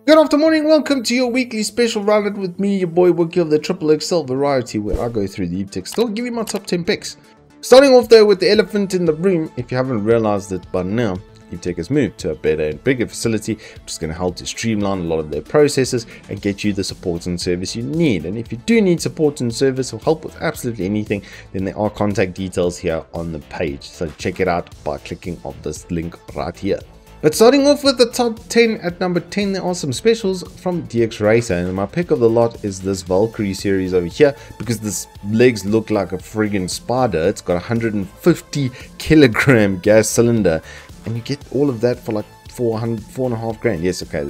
Good afternoon, welcome to your weekly special roundup with me, your boy WookiE of the XXXL variety, where I go through the Evetech store, give you my top 10 picks. Starting off though with the elephant in the room. If you haven't realized it by now, Evetech has moved to a better and bigger facility, which is going to help to streamline a lot of their processes and get you the support and service you need. And if you do need support and service or help with absolutely anything, then there are contact details here on the page. So check it out by clicking on this link right here. But starting off with the top 10, at number 10 there are some specials from DXRacer, and my pick of the lot is this Valkyrie series over here because this legs look like a friggin' spider. It's got a 150 kilogram gas cylinder and you get all of that for like 4.5 grand. Yes, okay,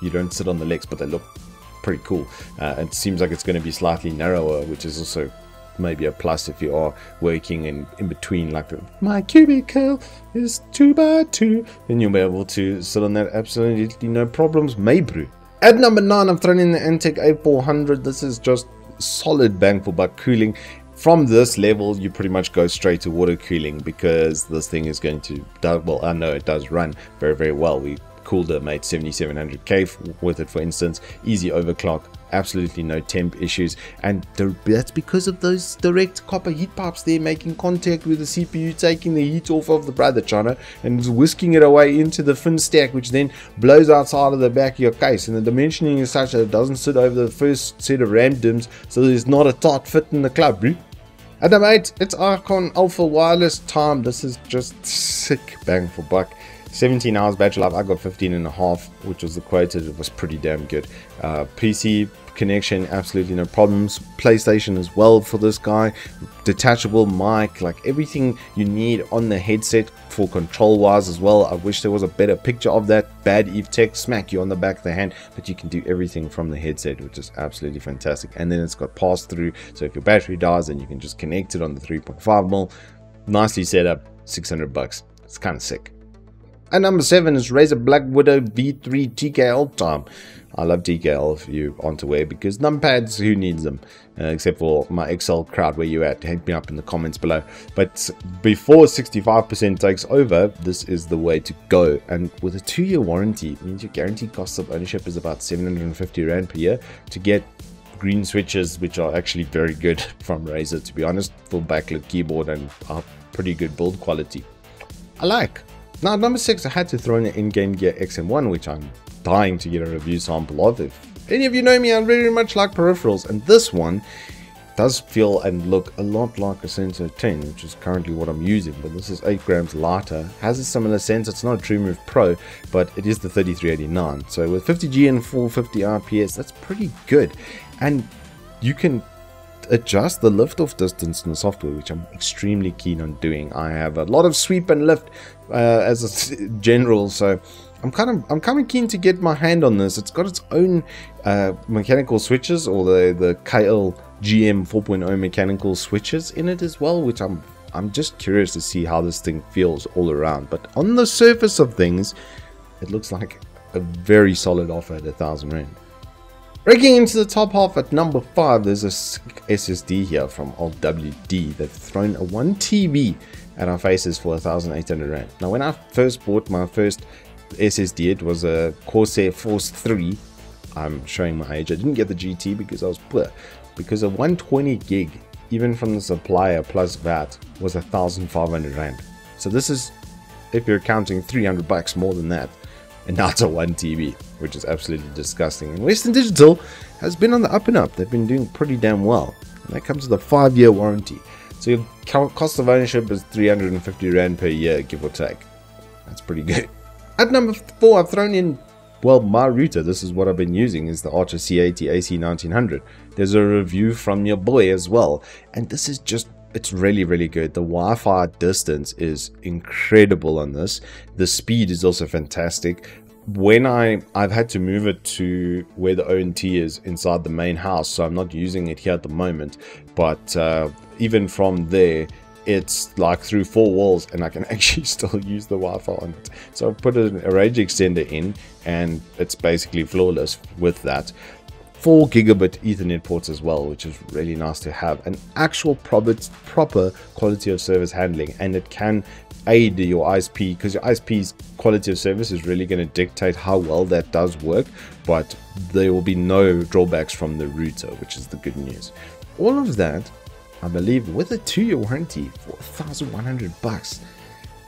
you don't sit on the legs, but they look pretty cool. It seems like it's going to be slightly narrower, which is also maybe a plus if you are working in between, like my cubicle is 2x2, then you'll be able to sit on that absolutely no problems, maybe. At number 9 I've thrown in the Antec A400. This is just solid bang for buck cooling. From this level you pretty much go straight to water cooling because this thing is going to, well, I know it does run very well. We cooled a mate 7700K with it, for instance. Easy overclock, absolutely no temp issues, and that's because of those direct copper heat pipes there making contact with the CPU, taking the heat off of the brother china and whisking it away into the fin stack, which then blows outside of the back of your case. And the dimensioning is such that it doesn't sit over the first set of RAM DIMMs, so there's not a tight fit in the club, bro. At number 8, it's IKON Alpha Wireless time. This is just sick bang for buck. 17 hours battery life. I got 15.5, which was the quoted. It was pretty damn good. PC connection, absolutely no problems. PlayStation as well for this guy. Detachable mic, like everything you need on the headset for control wise as well. I wish there was a better picture of that. Bad Evetech smack you on the back of the hand, but you can do everything from the headset, which is absolutely fantastic. And then it's got pass through, so if your battery dies, then you can just connect it on the 3.5mm. Nicely set up, 600 bucks. It's kind of sick. And number 7 is Razer BlackWidow V3 TKL time. I love TKL if you aren't aware, because numpads, who needs them? Except for my Excel crowd, where you at? Hit me up in the comments below. But before 65% takes over, this is the way to go. And with a 2-year warranty, it means your guaranteed cost of ownership is about 750 Rand per year to get green switches, which are actually very good from Razer, to be honest, full backlit keyboard and pretty good build quality. I like. Now, at number 6, I had to throw in the Endgame Gear XM1, which I'm dying to get a review sample of. If any of you know me, I very much like peripherals, and this one does feel and look a lot like a Sensor 10, which is currently what I'm using, but this is 8 grams lighter, has a similar sensor. It's not a TrueMove Pro, but it is the 3389, so with 50G and 450 RPS, that's pretty good. And you can adjust the lift off distance in the software, which I'm extremely keen on doing. I have a lot of sweep and lift as a general, so I'm kind of keen to get my hand on this. It's got its own mechanical switches, or the KL GM 4.0 mechanical switches in it as well, which I'm just curious to see how this thing feels all around. But on the surface of things, it looks like a very solid offer at 1,000 Rand. Breaking into the top half at number 5, there's a SSD here from old WD. They've thrown a 1 TB at our faces for 1,800 Rand. Now, when I first bought my first SSD, it was a Corsair Force 3. I'm showing my age. I didn't get the GT because I was poor. Because a 120 gig, even from the supplier plus VAT, was 1,500 Rand. So this is, if you're counting, 300 bucks more than that. And now it's a 1 TB, which is absolutely disgusting. And Western Digital has been on the up and up. They've been doing pretty damn well. And that comes with a 5-year warranty. So your cost of ownership is 350 Rand per year, give or take. That's pretty good. At number 4, I've thrown in, well, my router. This is what I've been using, is the Archer C80 AC1900. There's a review from your boy as well. And this is just, it's really good. The Wi-Fi distance is incredible on this. The speed is also fantastic. When I've had to move it to where the ONT is inside the main house, so I'm not using it here at the moment, but even from there, it's like through 4 walls and I can actually still use the Wi-Fi on it. So I've put a range extender in and it's basically flawless with that. 4 gigabit Ethernet ports as well, which is really nice to have. An actual proper quality of service handling, and it can aid your ISP, because your ISP's quality of service is really going to dictate how well that does work, but there will be no drawbacks from the router, which is the good news. All of that, I believe, with a 2-year warranty for $1,100.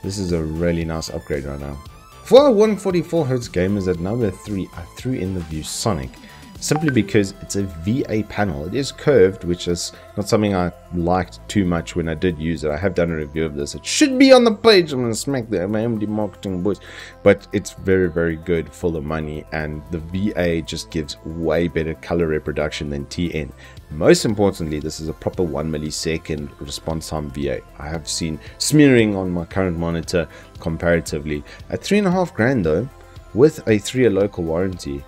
This is a really nice upgrade right now. For our 144Hz gamers at number 3, I threw in the ViewSonic, simply because it's a VA panel. It is curved, which is not something I liked too much when I did use it. I have done a review of this. It should be on the page. I'm going to smack the AMD marketing boys. But it's very, very good for the money, and the VA just gives way better color reproduction than TN. Most importantly, this is a proper 1 millisecond response time VA. I have seen smearing on my current monitor comparatively. At $3,500 though, with a 3-year local warranty,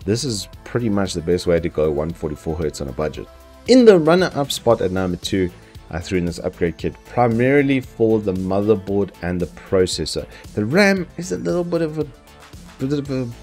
this is pretty much the best way to go 144Hz on a budget. In the runner-up spot at number 2, I threw in this upgrade kit primarily for the motherboard and the processor. The RAM is a little bit of a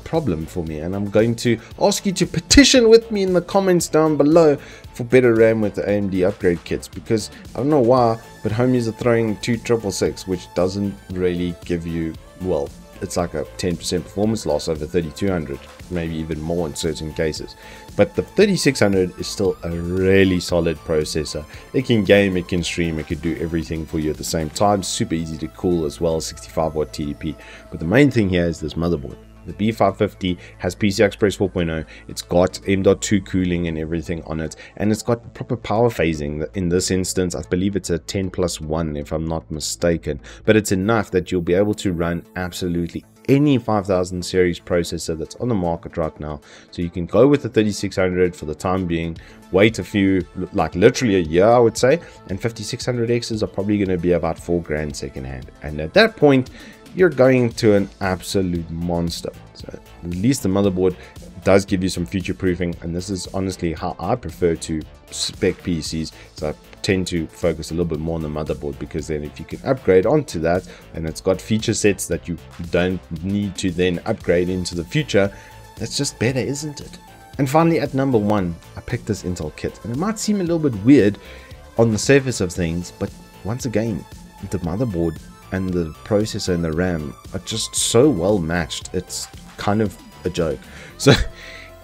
problem for me, and I'm going to ask you to petition with me in the comments down below for better RAM with the AMD upgrade kits, because I don't know why, but homies are throwing 266, which doesn't really give you, well, it's like a 10% performance loss over 3200, maybe even more in certain cases. But the 3600 is still a really solid processor. It can game, it can stream, it can do everything for you at the same time. Super easy to cool as well, 65 watt TDP. But the main thing here is this motherboard. The B550 has PCI Express 4.0, it's got M.2 cooling and everything on it, and it's got proper power phasing. In this instance, I believe it's a 10+1 if I'm not mistaken, but it's enough that you'll be able to run absolutely any 5000 series processor that's on the market right now. So you can go with the 3600 for the time being, wait a few, like literally a year I would say, and 5600Xs are probably going to be about $4,000 secondhand, and at that point you're going to an absolute monster. So at least the motherboard does give you some future proofing, and this is honestly how I prefer to spec PCs. So I tend to focus a little bit more on the motherboard, because then if you can upgrade onto that and it's got feature sets that you don't need to then upgrade into the future, that's just better, isn't it? And finally, at number 1, I picked this Intel kit, and it might seem a little bit weird on the surface of things, but once again, the motherboard and the processor and the RAM are just so well matched, it's kind of a joke. So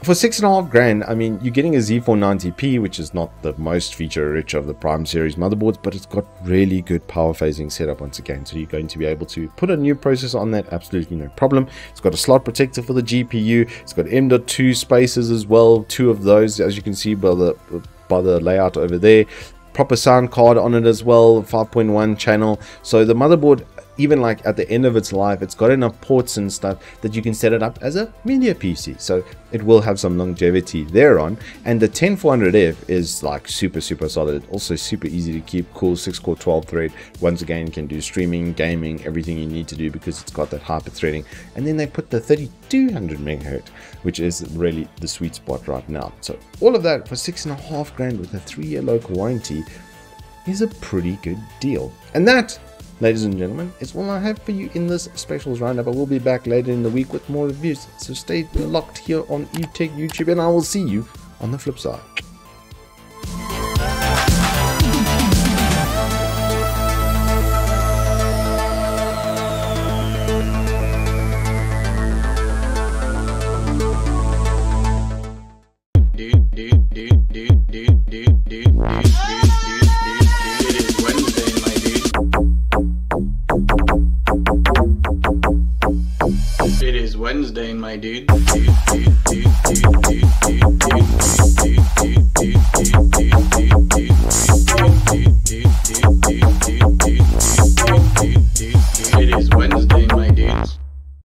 for $6,500, I mean, you're getting a Z490P, which is not the most feature rich of the Prime series motherboards, but it's got really good power phasing setup once again. So you're going to be able to put a new processor on that, absolutely no problem. It's got a slot protector for the GPU, it's got M.2 spaces as well, 2 of those, as you can see by the layout over there. Proper sound card on it as well, 5.1 channel. So the motherboard, even like at the end of its life, it's got enough ports and stuff that you can set it up as a media PC. So it will have some longevity thereon. And the 10400F is like super solid. Also super easy to keep cool, 6-core 12-thread. Once again, can do streaming, gaming, everything you need to do, because it's got that hyper threading. And then they put the 3200 megahertz, which is really the sweet spot right now. So all of that for $6,500 with a 3-year local warranty is a pretty good deal. And that, ladies and gentlemen, is all I have for you in this specials roundup. I will be back later in the week with more reviews, so stay locked here on Evetech YouTube, and I will see you on the flip side. It is Wednesday, my dude.